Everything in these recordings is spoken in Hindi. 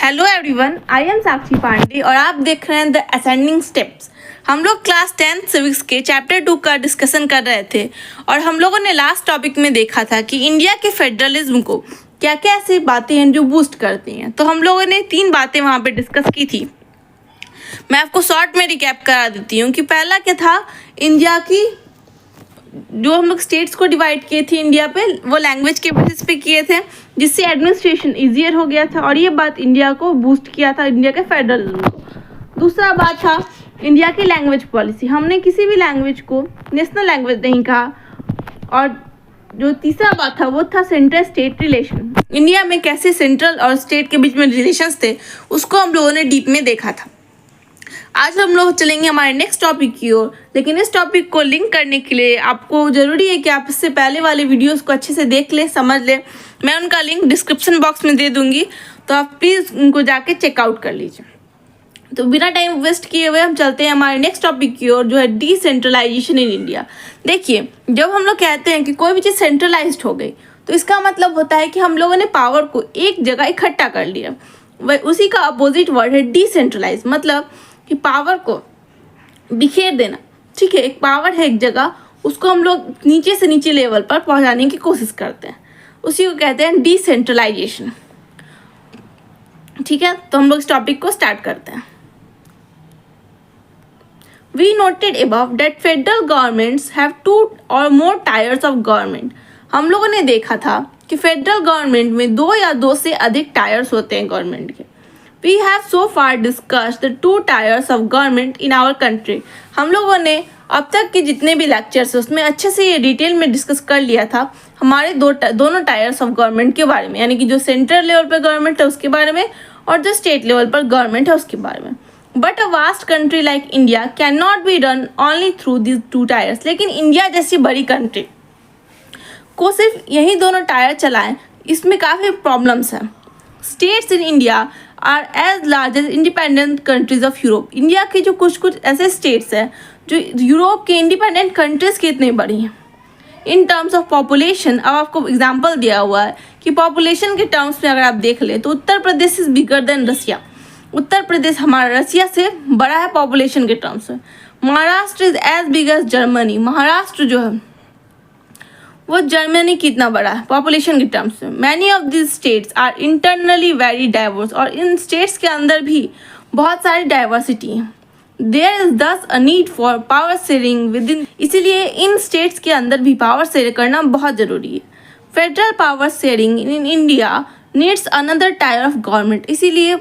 हेलो एवरीवन, आई एम साक्षी पांडे और आप देख रहे हैं द असेंडिंग स्टेप्स। हम लोग क्लास 10 सिविक्स के चैप्टर 2 का डिस्कशन कर रहे थे और हम लोगों ने लास्ट टॉपिक में देखा था कि इंडिया के फेडरलिज्म को क्या क्या ऐसी बातें हैं जो बूस्ट करती हैं। तो हम लोगों ने 3 बातें वहाँ पे डिस्कस की थी। मैं आपको शॉर्ट में रिकैप करा देती हूँ कि पहला क्या था, इंडिया की जो हम लोग स्टेट्स को डिवाइड किए थे इंडिया पे, वो लैंग्वेज के बेसिस पे किए थे, जिससे एडमिनिस्ट्रेशन ईजियर हो गया था और ये बात इंडिया को बूस्ट किया था, इंडिया के फेडरलिज्म को। दूसरा बात था इंडिया की लैंग्वेज पॉलिसी, हमने किसी भी लैंग्वेज को नेशनल लैंग्वेज नहीं कहा। और जो तीसरा बात था वो था सेंट्रल स्टेट रिलेशन, इंडिया में कैसे सेंट्रल और स्टेट के बीच में रिलेशंस थे, उसको हम लोगों ने डीप में देखा था। आज हम लोग चलेंगे हमारे नेक्स्ट टॉपिक की ओर, लेकिन इस टॉपिक को लिंक करने के लिए आपको ज़रूरी है कि आप इससे पहले वाले वीडियोस को अच्छे से देख लें, समझ लें। मैं उनका लिंक डिस्क्रिप्शन बॉक्स में दे दूंगी, तो आप प्लीज़ उनको जाके चेकआउट कर लीजिए। तो बिना टाइम वेस्ट किए हुए हम चलते हैं हमारे नेक्स्ट टॉपिक की ओर, जो है डिसेंट्रलाइजेशन इन इंडिया। देखिए, जब हम लोग कहते हैं कि कोई भी चीज़ सेंट्रलाइज्ड हो गई, तो इसका मतलब होता है कि हम लोगों ने पावर को एक जगह इकट्ठा कर लिया। वह उसी का अपोजिट वर्ड है डिसेंट्रलाइज, मतलब कि पावर को बिखेर देना। ठीक है, एक पावर है एक जगह, उसको हम लोग नीचे से नीचे लेवल पर पहुंचाने की कोशिश करते हैं, उसी को कहते हैं डिसेंट्रलाइजेशन। ठीक है, तो हम लोग इस टॉपिक को स्टार्ट करते हैं। We noted above that federal governments have 2 or more tiers of government. हम लोगों ने देखा था कि फेडरल गवर्नमेंट में 2 या 2 से अधिक टायर्स होते हैं गवर्नमेंट के। We have so far discussed the 2 tiers of government in our country. हम लोगों ने अब तक के जितने भी लेक्चर्स हैं उसमें अच्छे से ये डिटेल में डिस्कस कर लिया था हमारे दोनों टायर्स ऑफ गवर्नमेंट के बारे में, यानी कि जो सेंट्रल लेवल पर गवर्नमेंट है उसके बारे में और जो स्टेट लेवल पर गवर्नमेंट है उसके बारे में। But a vast country like India can not be run only through this 2 tyres. लेकिन इंडिया जैसी बड़ी कंट्री को सिर्फ यही दोनों टायर चलाएं, इसमें काफ़ी प्रॉब्लम्स हैं। States in India are as large as independent countries of Europe. India के जो कुछ ऐसे स्टेट्स हैं जो यूरोप के इंडिपेंडेंट कंट्रीज की इतनी बड़ी हैं इन टर्म्स ऑफ पॉपुलेशन। अब आपको एग्जांपल दिया हुआ है कि पॉपुलेशन के टर्म्स में अगर आप देख लें तो Uttar Pradesh is bigger than रसिया। उत्तर प्रदेश हमारा रसिया से बड़ा है पॉपुलेशन के टर्म्स में। Maharashtra is as big as Germany. Maharashtra जो है वो जर्मनी कितना बड़ा है पॉपुलेशन के टर्म्स में। Many of this states are internally very diverse. और इन स्टेट्स के अंदर भी बहुत सारी डाइवर्सिटी है। देयर इज दस a need for power sharing with in. इसीलिए इन स्टेट्स के अंदर भी पावर शेयर करना बहुत ज़रूरी है। Federal power sharing in India needs another tyre of government. इसीलिए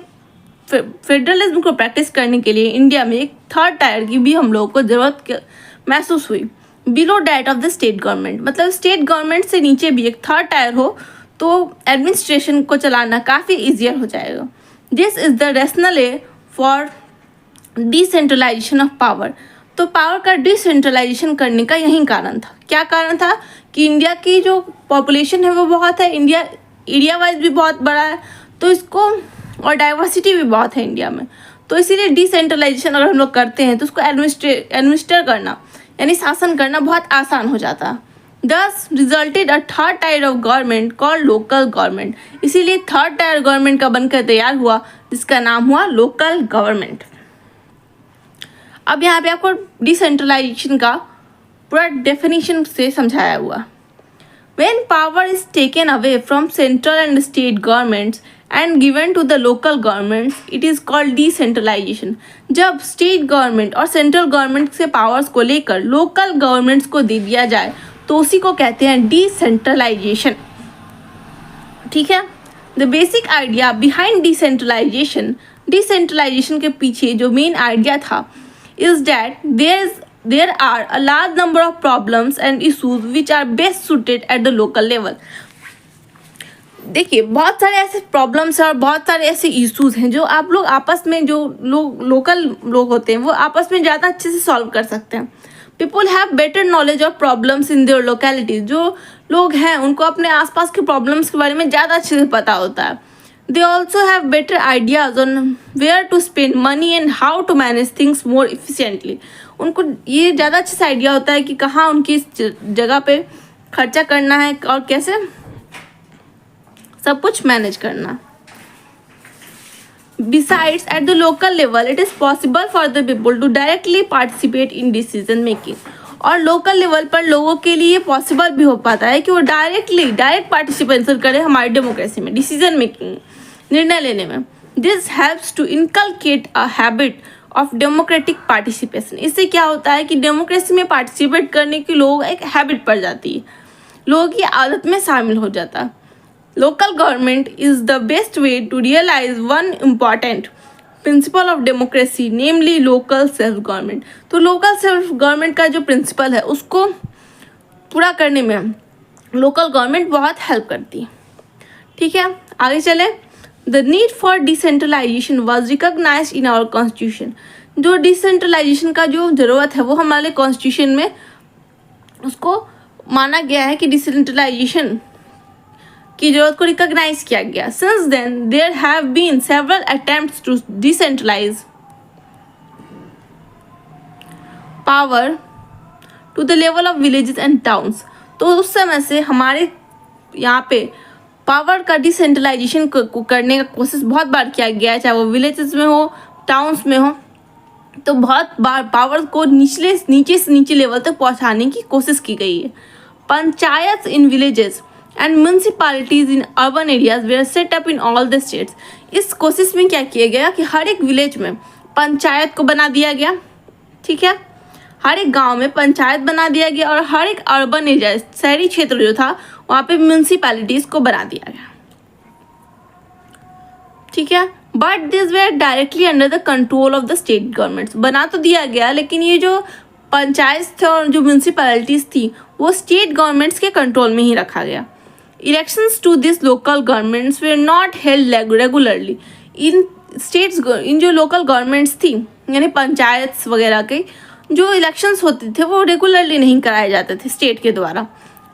फेडरलिज्म को प्रैक्टिस करने के लिए इंडिया में एक 3rd टायर की भी हम लोगों को ज़रूरत महसूस हुई, below that of the state government. मतलब स्टेट गवर्नमेंट से नीचे भी एक 3rd टायर हो तो एडमिनिस्ट्रेशन को चलाना काफ़ी ईजियर हो जाएगा। This is the rationale for decentralisation of power. तो पावर का डिसेंट्रलाइजेशन करने का यही कारण था। क्या कारण था कि इंडिया की जो पॉपुलेशन है वो बहुत है, इंडिया एरिया वाइज भी बहुत बड़ा है, तो इसको और डाइवर्सिटी भी बहुत है इंडिया में। तो इसीलिए डिसेंट्रलाइजेशन अगर हम लोग करते हैं तो उसको एडमिनिस्टर करना यानी शासन करना बहुत आसान हो जाता है। दस resulted a 3rd tyre of government called local government. इसीलिए 3rd टायर गवर्नमेंट का बनकर तैयार हुआ जिसका नाम हुआ लोकल गवर्नमेंट। अब यहाँ पे आपको डिसेंट्रलाइजेशन का पूरा डेफिनेशन से समझाया हुआ। When power is taken away from central and state governments and given to the local governments, it is called decentralization. जब स्टेट गवर्नमेंट और सेंट्रल गवर्नमेंट से पावर्स को लेकर लोकल गवर्नमेंट्स को दे दिया जाए तो उसी को कहते हैं डिसेंट्रलाइजेशन। ठीक है, the basic idea behind decentralisation, decentralisation के पीछे जो मेन आइडिया था is that there are a large number of problems and issues which are best suited at the local level. देखिए, बहुत सारे ऐसे प्रॉब्लम्स हैं और बहुत सारे ऐसे इश्यूज हैं जो आप लोग आपस में, जो लोकल लोग होते हैं वो आपस में ज़्यादा अच्छे से सॉल्व कर सकते हैं। People have better knowledge of problems in their localities. जो लोग हैं उनको अपने आसपास के प्रॉब्लम्स के बारे में ज़्यादा अच्छे से पता होता है। They also have better ideas on where to spend money and how to manage things more efficiently. उनको ये ज़्यादा अच्छे से आइडिया होता है कि कहाँ उनकी इस जगह पे खर्चा करना है और कैसे सब कुछ मैनेज करना। Besides, at the local level, it is possible for the people to directly participate in decision making. और लोकल लेवल पर लोगों के लिए पॉसिबल भी हो पाता है कि वो डायरेक्ट पार्टिसिपेशन करें हमारी डेमोक्रेसी में, डिसीजन मेकिंग, निर्णय लेने में. This helps to inculcate a habit of democratic participation. इससे क्या होता है कि डेमोक्रेसी में पार्टिसिपेट करने की लोग एक हैबिट पड़ जाती है, लोगों की आदत में शामिल हो जाता है. Local government is the best way to realise one important principle of democracy, namely local self government. तो लोकल सेल्फ गवर्नमेंट का जो प्रिंसिपल है उसको पूरा करने में लोकल गवर्नमेंट बहुत हेल्प करती है. ठीक है, आगे चले. The need for decentralisation was recognise in our constitution. जो डिसेंट्रलाइजेशन का जो ज़रूरत है वो हमारे कॉन्स्टिट्यूशन में उसको माना गया है कि डिसेंट्रलाइजेशन की जरूरत को रिकॉग्नाइज किया गया. Since then there have been several attempts to decentralise power to the level of villages and towns. तो उस समय से हमारे यहाँ पे पावर का डिसेंट्रलाइजेशन को करने का कोशिश बहुत बार किया गया है, चाहे वो विलेजेस में हो, टाउन्स में हो. तो बहुत बार पावर को नीचे से नीचे लेवल तक पहुँचाने की कोशिश की गई है. Panchayat in villages and municipalities in urban areas were set up in all the states. इस कोशिश में क्या किया गया कि हर एक विलेज में पंचायत को बना दिया गया. ठीक है, हर एक गांव में पंचायत बना दिया गया और हर एक अर्बन एरिया, शहरी क्षेत्र जो था वहाँ पे म्यूनसिपालिटीज को बना दिया गया. ठीक है, but this were directly under the control of the state governments. बना तो दिया गया लेकिन ये जो पंचायत थे और जो म्यूनसिपैलिटीज़ थी वो स्टेट गवर्नमेंट्स के कंट्रोल में ही रखा गया. Elections to this local governments were not held regularly. इन जो लोकल गवर्नमेंट्स थी यानी पंचायत वगैरह के जो इलेक्शंस होते थे वो रेगुलरली नहीं कराए जाते थे स्टेट के द्वारा.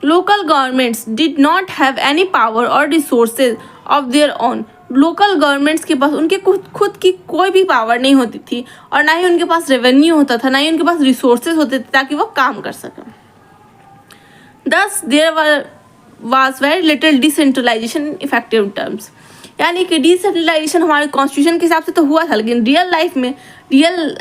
Local governments did not have any power और resources of their own. Local governments के पास उनके खुद की कोई भी पावर नहीं होती थी और ना ही उनके पास रेवेन्यू होता था, ना ही उनके पास रिसोर्सेज होते थे ताकि वो काम कर सकें. Thus there was very little decentralisation effective terms. यानी कि डिसेंट्रलाइजेशन हमारे कॉन्स्टिट्यूशन के हिसाब से तो हुआ था, लेकिन रियल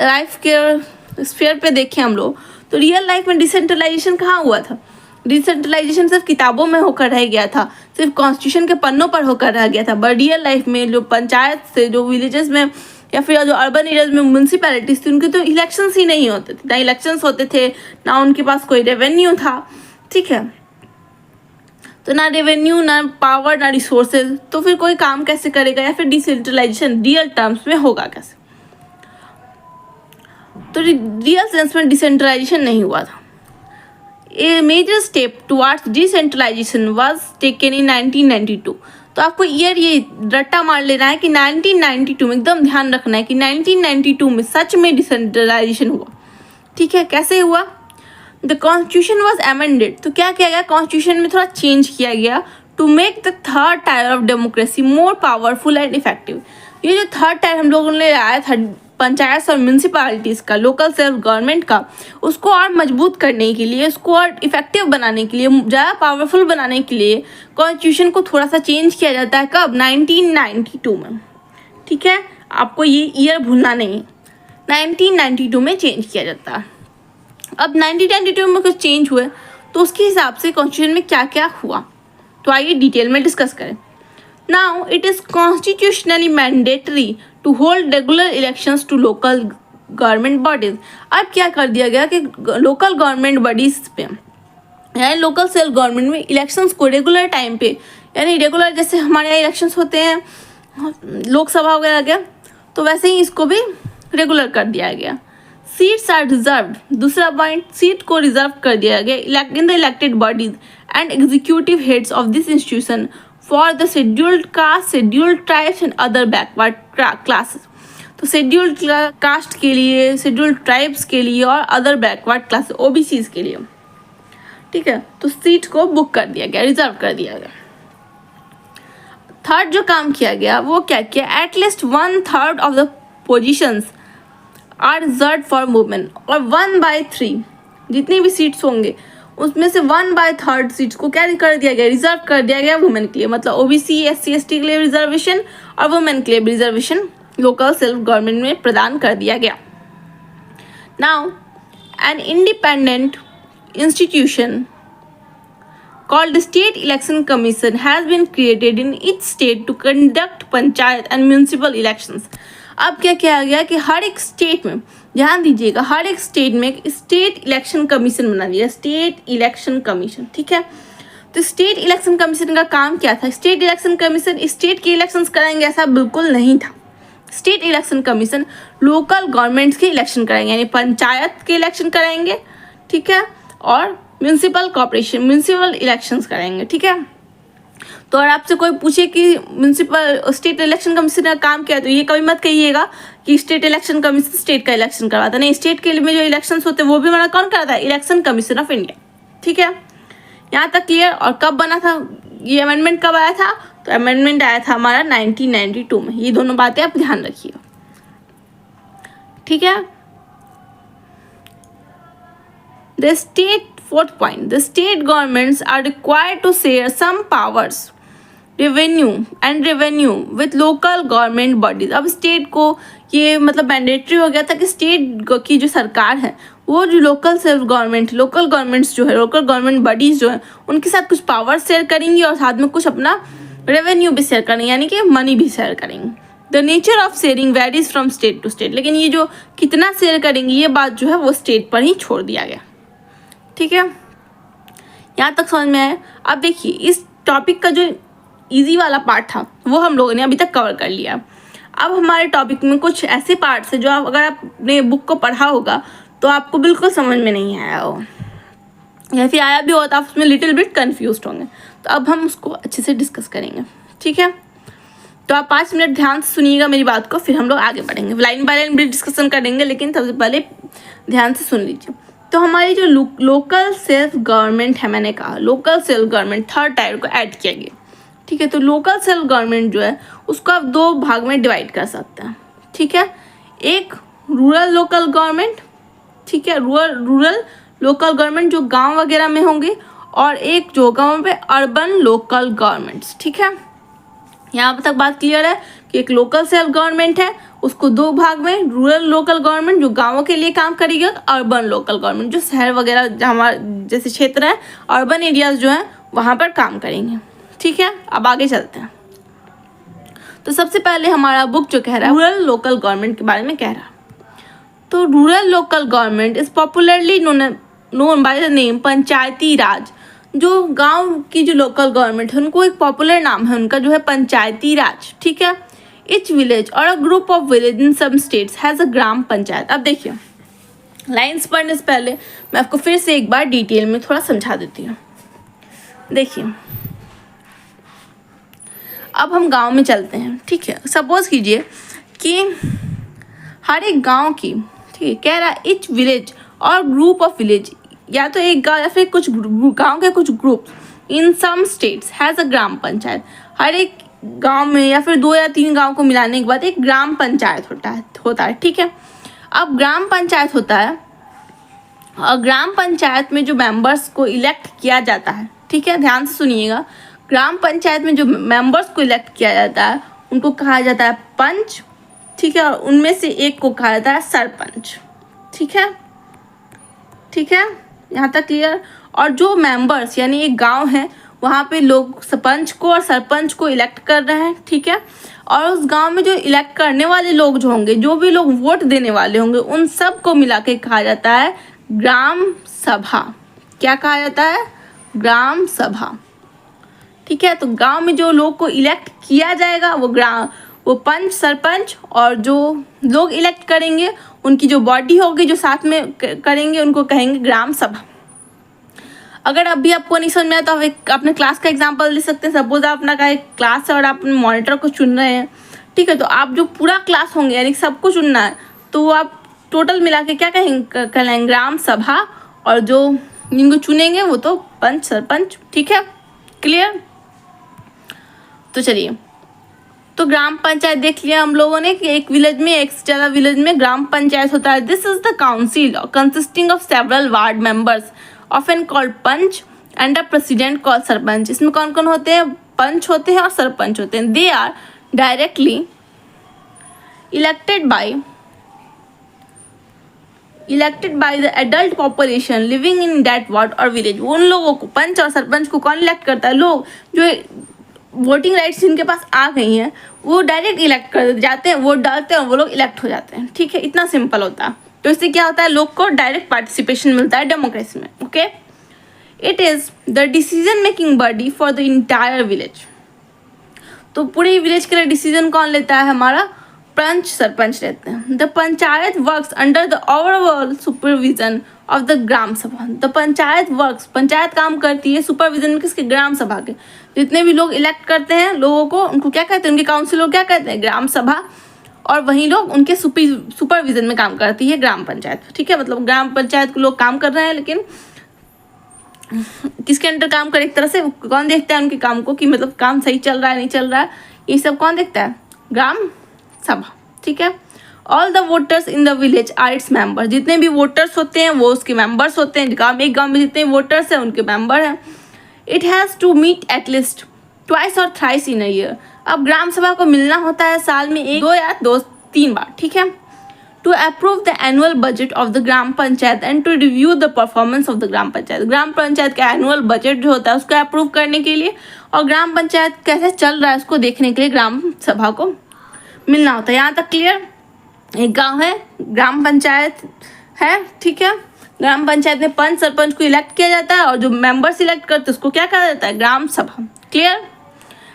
लाइफ के स्फीयर पे देखें हम लोग तो रियल लाइफ में डिसेंट्रलाइजेशन कहाँ हुआ था. डिसेंट्रलाइजेशन सिर्फ किताबों में होकर रह गया था, सिर्फ कॉन्स्टिट्यूशन के पन्नों पर होकर रह गया था. बट रियल लाइफ में जो पंचायत से, जो विलेजेस में या फिर जो अर्बन एरियाज में म्यूनसिपैलिटीज थी उनके तो इलेक्शंस ही नहीं होते थे. ना इलेक्शंस होते थे, ना उनके पास कोई रेवेन्यू था. ठीक है, तो ना रेवेन्यू, ना पावर, ना रिसोर्सेज, तो फिर कोई काम कैसे करेगा या फिर डिसेंट्रलाइजेशन रियल टर्म्स में होगा कैसे. तो रियल सेंस में डिसेंट्रलाइजेशन नहीं हुआ था. A major step towards decentralisation was taken in 1992. तो आपको ईयर ये रट्टा मार लेना है कि 1992 में, एकदम ध्यान रखना है कि 1992 में सच में डिसेंट्रलाइजेशन हुआ. ठीक है, कैसे हुआ. The constitution was amended. तो क्या किया गया, कॉन्स्टिट्यूशन में थोड़ा चेंज किया गया to make the third tier of democracy more powerful and effective. ये जो थर्ड टायर हम लोगों ने आया था पंचायत और म्यूनसिपैलिटीज़ का, लोकल सेल्फ गवर्नमेंट का, उसको और मजबूत करने के लिए, उसको और इफेक्टिव बनाने के लिए, ज़्यादा पावरफुल बनाने के लिए कॉन्स्टिट्यूशन को थोड़ा सा चेंज किया जाता है. कब, 1992 में. ठीक है, आपको ये ईयर भूलना नहीं, 1992 में चेंज किया जाता है. अब 1992 में कुछ चेंज हुए तो उसके हिसाब से कॉन्स्टिट्यूशन में क्या क्या हुआ तो आइए डिटेल में डिस्कस करें. Now it is constitutionally mandatory to hold regular elections to local government bodies. अब क्या कर दिया गया कि लोकल गवर्नमेंट बॉडीज पे यानी लोकल सेल्फ गवर्नमेंट में इलेक्शंस को रेगुलर टाइम पे, यानी रेगुलर जैसे हमारे यहाँ इलेक्शंस होते हैं लोकसभा वगैरह के, तो वैसे ही इसको भी रेगुलर कर दिया गया. Seats are reserved. दूसरा पॉइंट, सीट को रिजर्व कर दिया गया in the elected bodies and executive heads of this institution for the scheduled caste, scheduled tribes and other backward classes. तो शेड्यूल्ड कास्ट के लिए, शेड्यूल्ड ट्राइब्स के लिए और अदर बैकवर्ड क्लास ओबीसीज के लिए. ठीक है, तो सीट को बुक कर दिया गया, रिजर्व कर दिया गया. थर्ड जो काम किया गया वो क्या किया, at least 1/3 of the positions are reserve for women. और 1/3 जितनी भी सीट्स होंगे उसमें से 1/3 सीट्स को क्या कर दिया गया, रिजर्व कर दिया गया वुमेन के लिए. मतलब ओबीसी SC ST के लिए रिजर्वेशन और वुमेन के लिए भी रिजर्वेशन लोकल सेल्फ गवर्नमेंट में प्रदान कर दिया गया। Now an independent institution called the State Election Commission has been created in each state to conduct panchayat and municipal elections। अब क्या किया गया कि हर एक स्टेट में, ध्यान दीजिएगा, हर एक स्टेट में एक स्टेट इलेक्शन कमीशन बना दिया, स्टेट इलेक्शन कमीशन, ठीक है। तो स्टेट इलेक्शन कमीशन का काम क्या था? स्टेट इलेक्शन कमीशन स्टेट के इलेक्शंस कराएंगे ऐसा बिल्कुल नहीं था। State election commission local governments के इलेक्शन कराएंगे, यानी पंचायत के इलेक्शन कराएंगे, ठीक है, और म्यूनसिपल कॉर्पोरेशन म्यूनसिपल इलेक्शंस कराएंगे, ठीक है। तो अगर आपसे कोई पूछे कि म्यूनसिपल स्टेट इलेक्शन कमीशन का काम क्या है, तो ये कभी मत कहिएगा कि स्टेट इलेक्शन कमीशन स्टेट का इलेक्शन करवाता, नहीं, स्टेट के में जो इलेक्शंस होते हैं वो भी हमारा कौन कराता है? इलेक्शन कमीशन ऑफ इंडिया, ठीक है। यहाँ तक क्लियर। और कब बना था ये अमेंडमेंट, कब आया था? तो अमेंडमेंट आया था हमारा 1992 में। ये दोनों बातें आप ध्यान रखिए, ठीक है। The state, fourth point, the state governments are required to share some powers, revenue with local government bodies। अब स्टेट को ये मतलब मैंडेटरी हो गया था कि स्टेट की जो सरकार है वो जो local self government, local governments जो है, लोकल गवर्नमेंट बॉडीज जो है, उनके साथ कुछ पावर शेयर करेंगी और साथ में कुछ अपना रेवेन्यू भी शेयर करेंगे, यानी कि मनी भी शेयर करेंगे। The nature of sharing varies from state to state, लेकिन ये जो कितना शेयर करेंगी ये बात जो है वो स्टेट पर ही छोड़ दिया गया, ठीक है। यहाँ तक समझ में आया? अब देखिए, इस टॉपिक का जो इजी वाला पार्ट था वो हम लोगों ने अभी तक कवर कर लिया। अब हमारे टॉपिक में कुछ ऐसे पार्ट्स हैं जो आप अगर आपने बुक को पढ़ा होगा तो आपको बिल्कुल समझ में नहीं आया हो, या फिर आया भी हो तो आप उसमें लिटिल बिट कन्फ्यूज होंगे। तो अब हम उसको अच्छे से डिस्कस करेंगे, ठीक है। तो आप 5 मिनट ध्यान से सुनिएगा मेरी बात को, फिर हम लोग आगे बढ़ेंगे, लाइन बाय लाइन भी डिस्कशन करेंगे, लेकिन सबसे पहले ध्यान से सुन लीजिए। तो हमारी जो लोकल सेल्फ गवर्नमेंट है, मैंने कहा local self government third tier को ऐड किया गया, ठीक है। तो लोकल सेल्फ गवर्नमेंट जो है उसको आप 2 भाग में डिवाइड कर सकते हैं, ठीक है। एक रूरल लोकल गवर्नमेंट, ठीक है, रूरल लोकल गवर्नमेंट जो गांव वगैरह में होंगे, और एक जो गांव पे अर्बन लोकल गवर्नमेंट्स, ठीक है। यहाँ तक बात क्लियर है कि एक लोकल सेल्फ गवर्नमेंट है, उसको 2 भाग में, रूरल लोकल गवर्नमेंट जो गांवों के लिए काम करेगी, अर्बन लोकल गवर्नमेंट जो शहर वगैरह हमारे जैसे क्षेत्र है, अर्बन एरियाज जो हैं वहाँ पर काम करेंगे, ठीक है। अब आगे चलते हैं। तो सबसे पहले हमारा बुक जो कह रहा है रूरल लोकल गवर्नमेंट के बारे में कह रहा है। तो rural local government is popularly known by the name Panchayati Raj. जो गांव की जो लोकल गवर्नमेंट है उनको एक पॉपुलर नाम है उनका जो है पंचायती राज, ठीक है। Each village or a group of village in some states has a ग्राम पंचायत। अब देखिए, लाइन्स पढ़ने से पहले मैं आपको फिर से एक बार डिटेल में थोड़ा समझा देती हूँ। देखिए, अब हम गांव में चलते हैं, ठीक है। सपोज कीजिए कि हर एक गांव की, ठीक है, कह रहा है इच विलेज और ग्रुप ऑफ विलेज, या तो एक गांव या फिर कुछ गांव के कुछ group in some states has a gram panchayat. हर एक गांव में या फिर 2 या 3 गांव को मिलाने के बाद एक ग्राम पंचायत होता है, ठीक है। अब ग्राम पंचायत होता है और ग्राम पंचायत में जो मेंबर्स को इलेक्ट किया जाता है, ठीक है, ध्यान से सुनिएगा। ग्राम पंचायत में जो मेंबर्स को इलेक्ट किया जाता है उनको कहा जाता है पंच, ठीक है, और उनमें से एक को कहा जाता है सरपंच, ठीक है, ठीक है, यहाँ तक क्लियर। और जो मेंबर्स यानी एक गांव है वहाँ पे लोग सरपंच को और सरपंच को इलेक्ट कर रहे हैं, ठीक है। और उस गांव में जो इलेक्ट करने वाले लोग जो होंगे, जो भी लोग वोट देने वाले होंगे, उन सब को मिला के कहा जाता है ग्राम सभा। क्या कहा जाता है? ग्राम सभा, ठीक है। तो गांव में जो लोग को इलेक्ट किया जाएगा वो पंच, सरपंच, और जो लोग इलेक्ट करेंगे उनकी जो बॉडी होगी जो साथ में करेंगे उनको कहेंगे ग्राम सभा। अगर अभी आपको नहीं समझ में आया तो आप अपने क्लास का एग्जांपल ले सकते हैं। सपोज आप अपना का एक क्लास है और आप अपने मॉनिटर को चुन रहे हैं, ठीक है। तो आप जो पूरा क्लास होंगे यानी सबको चुनना है, तो आप टोटल मिला के क्या कहेंगे? ग्राम सभा, और जो जिनको चुनेंगे वो तो पंच, सरपंच, ठीक है, क्लियर। तो चलिए, तो ग्राम पंचायत देख लिया हम लोगों ने कि एक विलेज में, एक से ज़्यादा विलेज में ग्राम पंचायत होता है। This is the council consisting of several ward members often called panch and a president called sarpanch. इसमें कौन कौन होते हैं? पंच होते हैं और सरपंच होते हैं। They are directly elected by the adult population living in that ward और विलेज। उन लोगों को, पंच और सरपंच को कौन इलेक्ट करता है? लोग जो वोटिंग राइट्स जिनके पास आ गई हैं वो डायरेक्ट इलेक्ट कर जाते हैं, वोट डालते हैं और वो लोग इलेक्ट हो जाते हैं। ठीक है, इतना सिंपल होता है। तो इससे क्या होता है, लोग को डायरेक्ट पार्टिसिपेशन मिलता है डेमोक्रेसी में। Okay, it is the decision making body for the entire village. तो पूरे विलेज के लिए डिसीजन कौन लेता है? हमारा पंच सरपंच रहते हैं। The panchayat works under the overall supervision of the gram sabha. The panchayat works, panchayat काम करती है सुपरविजन में किसके? ग्राम सभा के। जितने भी लोग इलेक्ट करते हैं लोगों को, उनको क्या कहते हैं? उनके काउंसिल को क्या कहते हैं? ग्राम सभा। और वहीं लोग उनके सुपरविजन में काम करती है ग्राम पंचायत। ठीक है, मतलब ग्राम पंचायत को लोग काम कर रहे हैं, लेकिन किसके अंडर काम कर, एक तरह से कौन देखता है उनके काम को कि मतलब काम सही चल रहा है नहीं चल रहा है, ये सब कौन देखता है? ग्राम सभा। ठीक है, all the voters in the village are its member. जितने भी वोटर्स होते हैं वो उसके मेंबर्स होते हैं। एक गांव में जितने वोटर्स हैं उनके मेंबर हैं। It has to meet at least twice और थ्राइस इन अ ईयर। अब ग्राम सभा को मिलना होता है साल में 1, 2 या 3 बार। ठीक है, to approve the annual budget of the gram panchayat and to review the performance of the gram panchayat. Gram panchayat का एनुअल बजट जो होता है उसको अप्रूव करने के लिए और ग्राम पंचायत कैसे चल रहा है उसको देखने के लिए ग्राम सभा को मिलना होता है। यहाँ तक क्लियर? एक गांव है, ग्राम पंचायत है। ठीक है, ग्राम पंचायत में पंच सरपंच को इलेक्ट किया जाता है और जो मेंबर सिलेक्ट करते हैं उसको क्या कहा जाता है? ग्राम सभा। क्लियर?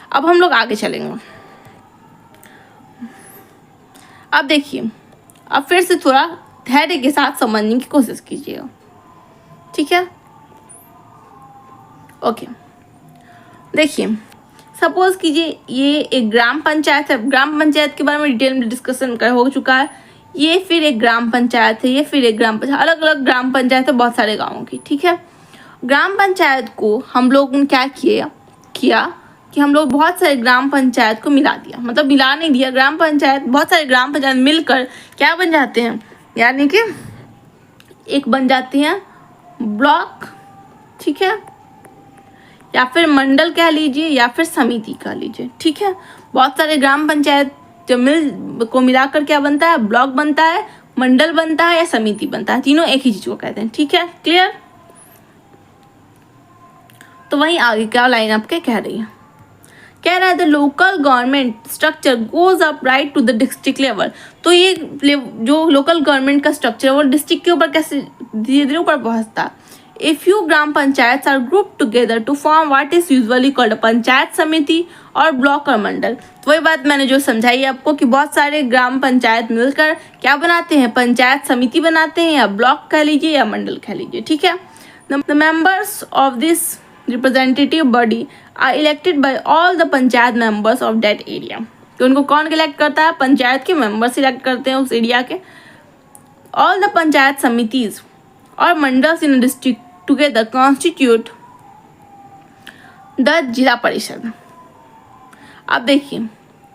अब हम लोग आगे चलेंगे। अब देखिए, अब फिर से थोड़ा धैर्य के साथ समझने की कोशिश कीजिएगा। ठीक है, ओके। देखिए, सपोज कीजिए ये एक ग्राम पंचायत है। ग्राम पंचायत के बारे में डिटेल में डिस्कशन हो चुका है। ये फिर एक ग्राम पंचायत है, ये फिर एक ग्राम पंचायत, अलग अलग ग्राम पंचायत है बहुत सारे गाँवों की। ठीक है, ग्राम पंचायत को हम लोग ने क्या किया कि हम लोग बहुत सारे ग्राम पंचायत को मिला दिया। मतलब मिला नहीं दिया, ग्राम पंचायत, बहुत सारे ग्राम पंचायत मिलकर क्या बन जाते हैं, यानी कि एक बन जाती हैं ब्लॉक। ठीक है, या फिर मंडल कह लीजिए या फिर समिति कह लीजिए। ठीक है, बहुत सारे ग्राम पंचायत जो मिलाकर क्या बनता है? ब्लॉक बनता है, मंडल बनता है या समिति बनता है। तीनों एक ही चीज को कहते हैं। ठीक है, क्लियर? तो वहीं आगे क्या लाइन आपके कह रही है? कह रहा है the local government structure goes up right to the district level. तो ये जो लोकल गवर्नमेंट का स्ट्रक्चर है वो डिस्ट्रिक्ट के ऊपर कैसे धीरे धीरे ऊपर पहुंचता है। A few gram panchayat are group together to form what is usually called panchayat samiti और ब्लॉक और मंडल। तो वही बात मैंने जो समझाई आपको कि बहुत सारे ग्राम पंचायत मिलकर क्या बनाते हैं? पंचायत समिति बनाते हैं, या ब्लॉक कह लीजिए या मंडल कह लीजिए। ठीक है, the members of this representative body are elected by all the panchayat members of that area. तो उनको कौन इलेक्ट करता है? पंचायत के मेंबर्स इलेक्ट करते हैं उस एरिया के। ऑल द पंचायत समितिज और मंडल्स इन डिस्ट्रिक्ट टुगेदर कॉन्स्टिट्यूट द जिला परिषद। अब देखिए,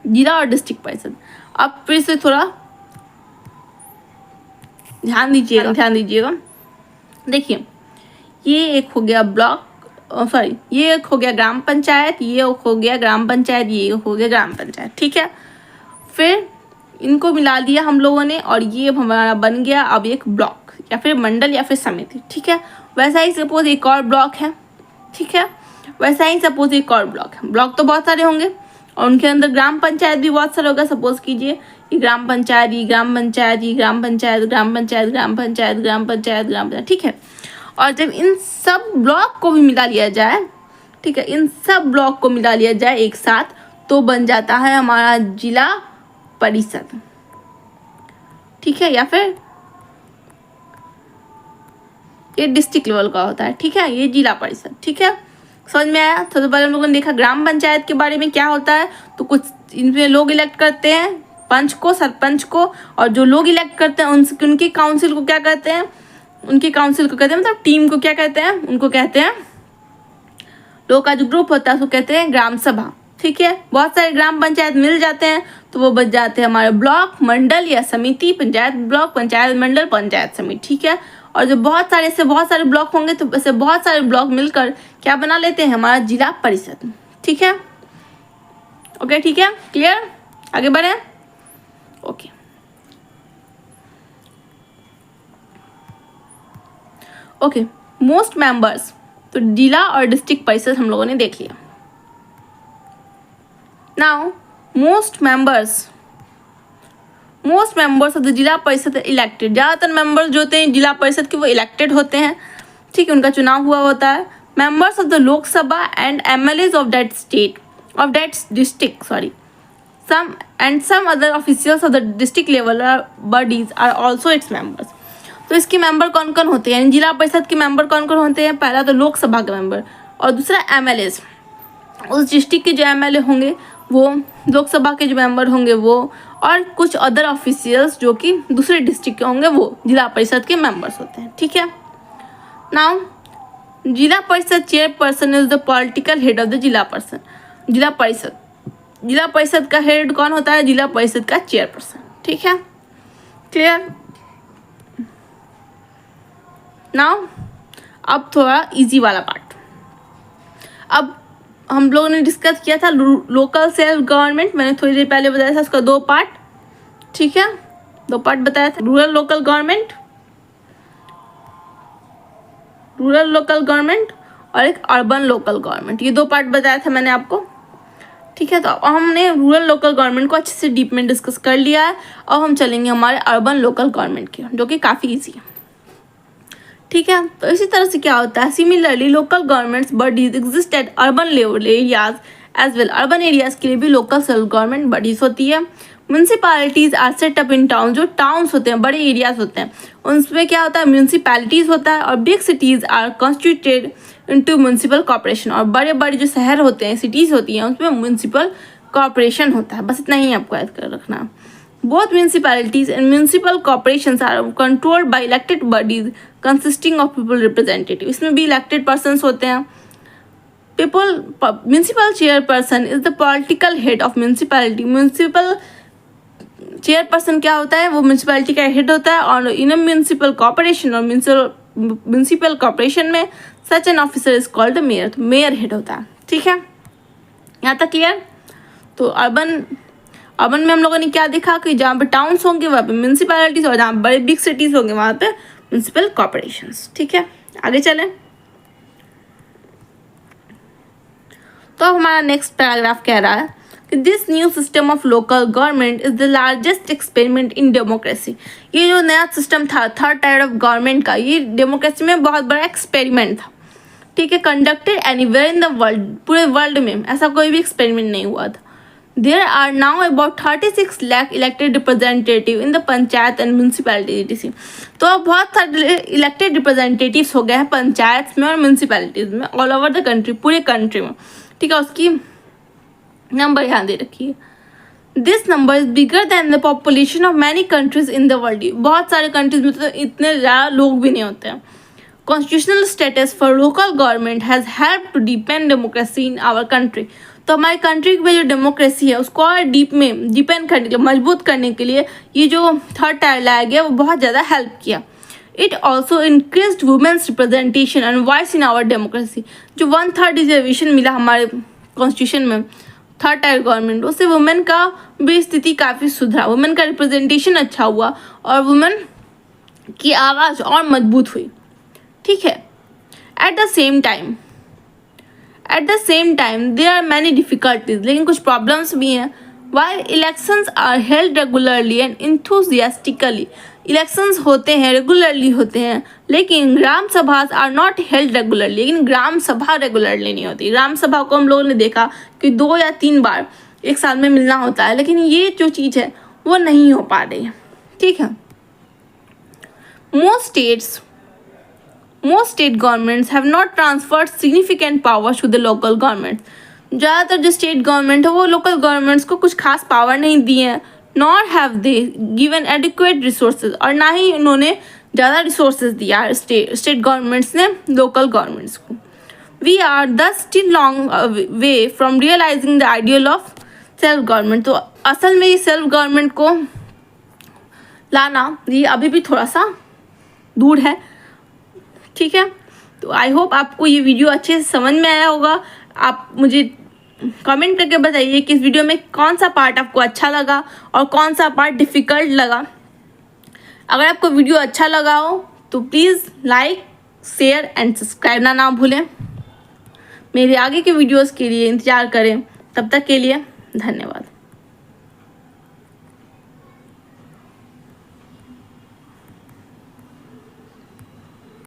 जिला और डिस्ट्रिक्ट परिषद, अब फिर से थोड़ा ध्यान दीजिएगा। देखिए, ये एक हो गया ब्लॉक, ये एक हो गया ग्राम पंचायत, ये हो गया ग्राम पंचायत, ये हो गया ग्राम पंचायत। ठीक है, फिर इनको मिला दिया हम लोगों ने और ये हमारा बन गया अब एक ब्लॉक या फिर मंडल या फिर समिति। ठीक है, वैसा ही सपोज एक और ब्लॉक है। ठीक है, वैसा ही सपोज एक और ब्लॉक है। ब्लॉक तो बहुत सारे होंगे और उनके अंदर ग्राम पंचायत भी बहुत सारे होगा। सपोज कीजिए ये ग्राम पंचायत, ये ग्राम पंचायत, ये ग्राम पंचायत, ग्राम पंचायत, ग्राम पंचायत, ग्राम पंचायत, ग्राम पंचायत। ठीक है, और जब इन सब ब्लॉक को भी मिला लिया जाए, ठीक है, इन सब ब्लॉक को मिला लिया जाए एक साथ, तो बन जाता है हमारा जिला परिषद। ठीक है, या फिर ये डिस्ट्रिक्ट लेवल का होता है। ठीक है, ये जिला परिषद। ठीक है, समझ में आया? तो पहले हम लोगों ने देखा ग्राम पंचायत के बारे में क्या होता है। तो कुछ इनमें लोग इलेक्ट करते हैं, पंच को, सरपंच को, और जो लोग इलेक्ट करते हैं उनकी काउंसिल को क्या कहते हैं? उनकी काउंसिल को कहते हैं, मतलब टीम को क्या कहते हैं? उनको कहते हैं, लोग का जो ग्रुप होता है उसको कहते हैं ग्राम सभा। ठीक है, बहुत सारे ग्राम पंचायत मिल जाते हैं तो वो बच जाते हैं हमारे ब्लॉक, मंडल या समिति। पंचायत ब्लॉक, पंचायत मंडल, पंचायत समिति। ठीक है, और जो बहुत सारे ब्लॉक होंगे तो ऐसे बहुत सारे ब्लॉक मिलकर क्या बना लेते हैं? हमारा जिला परिषद। ठीक है, ओके, ठीक है, क्लियर? आगे बढ़े? ओके। ओके, मोस्ट मेंबर्स, तो जिला और डिस्ट्रिक्ट परिषद हम लोगों ने देख लिया। Now most members of the जिला परिषद इलेक्टेड, ज़्यादातर मेंबर्स जो होते हैं जिला परिषद के वो इलेक्टेड होते हैं, ठीक है, उनका चुनाव हुआ होता है। Members of the Lok Sabha and MLAs of that state of that district some other officials of the district level bodies are also its members। तो इसके मेंबर कौन कौन होते हैं, जिला परिषद के मेंबर कौन कौन होते हैं? पहला तो लोकसभा के मेंबर और दूसरा MLAs, उस डिस्ट्रिक्ट के जो MLA होंगे वो, लोकसभा के जो मेंबर होंगे वो, और कुछ अदर ऑफिशियल्स जो कि दूसरे डिस्ट्रिक्ट के होंगे वो जिला परिषद के मेंबर्स होते हैं, ठीक है। नाउ जिला परिषद chairperson is the political head of the जिला परिषद। जिला परिषद का हेड कौन होता है? जिला परिषद का चेयरपर्सन, ठीक है, क्लियर। नाउ अब थोड़ा इजी वाला पार्ट। अब हम लोगों ने डिस्कस किया था लोकल सेल्फ गवर्नमेंट, मैंने थोड़ी देर पहले बताया था उसका 2 पार्ट, ठीक है, 2 पार्ट बताया था, रूरल लोकल गवर्नमेंट और एक अर्बन लोकल गवर्नमेंट, ये 2 पार्ट बताया था मैंने आपको, ठीक है। तो अब हमने रूरल लोकल गवर्नमेंट को अच्छे से डीप में डिस्कस कर लिया है। अब हम चलेंगे हमारे अर्बन लोकल गवर्नमेंट की, जो कि काफ़ी ईजी है, ठीक है। तो इसी तरह से क्या होता है, similarly local governments bodies exist at urban level areas as well. Urban areas के लिए भी लोकल सेल्फ गवर्नमेंट बॉडीज होती है। Municipalities are set up in town, जो टाउन्स होते हैं, बड़े एरियाज होते हैं, उनमें क्या होता है, म्यूनसिपैलिटीज होता है। और big cities are constituted into municipal corporation, और बड़े बड़े जो शहर होते हैं, सिटीज़ होती हैं, उसमें म्यूनसिपल कॉर्पोरेशन होता है। बस इतना ही आपको याद कर रखना। Both municipalities and municipal corporations are controlled by elected bodies consisting of people representative, इसमें भी इलेक्टेड पर्सनस होते हैं। Municipal chairperson is the political head of municipality. Municipal chairperson क्या होता है, वो म्यूनसिपैलिटी का हेड होता है। और इन म्यूनसिपल कॉर्पोरेशन और म्यूनसिपल कॉर्पोरेशन में such an officer is called mayor, तो मेयर हेड होता है, ठीक है, यहाँ तक क्लियर। तो अर्बन में हम लोगों ने क्या देखा कि जहाँ पे टाउन्स होंगे वहाँ पे म्यूनसिपैलिटीज, और जहाँ बड़े बिग सिटीज़ होंगे वहाँ पे म्यूनसिपल कॉर्पोरेशंस, ठीक है। आगे चलें। तो अब हमारा नेक्स्ट पैराग्राफ कह रहा है कि this new system of local government is the largest experiment in democracy. ये जो नया सिस्टम था थर्ड टायर ऑफ गवर्नमेंट का, ये डेमोक्रेसी में बहुत बड़ा एक्सपेरिमेंट था, ठीक है। Conducted anywhere in the world, पूरे वर्ल्ड में ऐसा कोई भी एक्सपेरिमेंट नहीं हुआ था। There are now about 36 lakh elected representative in the panchayat and municipality. तो अब बहुत सारे इलेक्टेड रिप्रेजेंटेटिव्स हो गए हैं पंचायत में और म्यूनसिपैलिटीज़ में ऑल ओवर द कंट्री, पूरे कंट्री में, ठीक है। उसकी नंबर यहाँ दे रखिए। This number is bigger than the population of many countries in the world. बहुत सारे कंट्रीज में तो इतने ज़्यादा लोग भी नहीं होते हैं। Constitutional status for local government has help to depend democracy in our country. तो हमारी कंट्री में जो डेमोक्रेसी है उसको और डिपेंड करने के लिए, मजबूत करने के लिए ये जो थर्ड टायर लाया गया वो बहुत ज़्यादा हेल्प किया। It also increased women's representation and voice in our democracy. जो 1/3 रिजर्वेशन मिला हमारे कॉन्स्टिट्यूशन में थर्ड टायर गवर्नमेंट, उससे वुमेन का भी स्थिति काफ़ी सुधरा, वुमेन का रिप्रेजेंटेशन अच्छा हुआ और वुमेन की आवाज़ और मजबूत हुई, ठीक है। At the same time there are many difficulties, लेकिन कुछ प्रॉब्लम्स भी हैं। While elections are held regularly and enthusiastically, elections होते हैं, रेगुलरली होते हैं, लेकिन ग्राम सभा आर नॉट हेल्ड रेगुलरली, लेकिन ग्राम सभा रेगुलरली नहीं होती। ग्राम सभा को हम लोगों ने देखा कि 2 या 3 बार एक साल में मिलना होता है, लेकिन ये जो चीज़ है वो नहीं हो पा रही है, ठीक है। Most state governments have not transferred significant powers to the local government। ज़्यादातर जो स्टेट गवर्नमेंट है वो लोकल गवर्नमेंट्स को कुछ खास पावर नहीं दी है। Nor have they given adequate resources, और ना ही उन्होंने ज़्यादा रिसोर्सेज दिया स्टेट गवर्नमेंट्स ने लोकल गवर्नमेंट्स को। We are thus still long way from realising the ideal of self government. तो असल में ये सेल्फ गवर्नमेंट को लाना ये अभी भी थोड़ा सा दूर है, ठीक है। तो आई होप आपको ये वीडियो अच्छे से समझ में आया होगा। आप मुझे कमेंट करके बताइए कि इस वीडियो में कौन सा पार्ट आपको अच्छा लगा और कौन सा पार्ट डिफ़िकल्ट लगा। अगर आपको वीडियो अच्छा लगा हो तो please like, share and subscribe ना भूलें। मेरे आगे के वीडियोस के लिए इंतज़ार करें। तब तक के लिए धन्यवाद।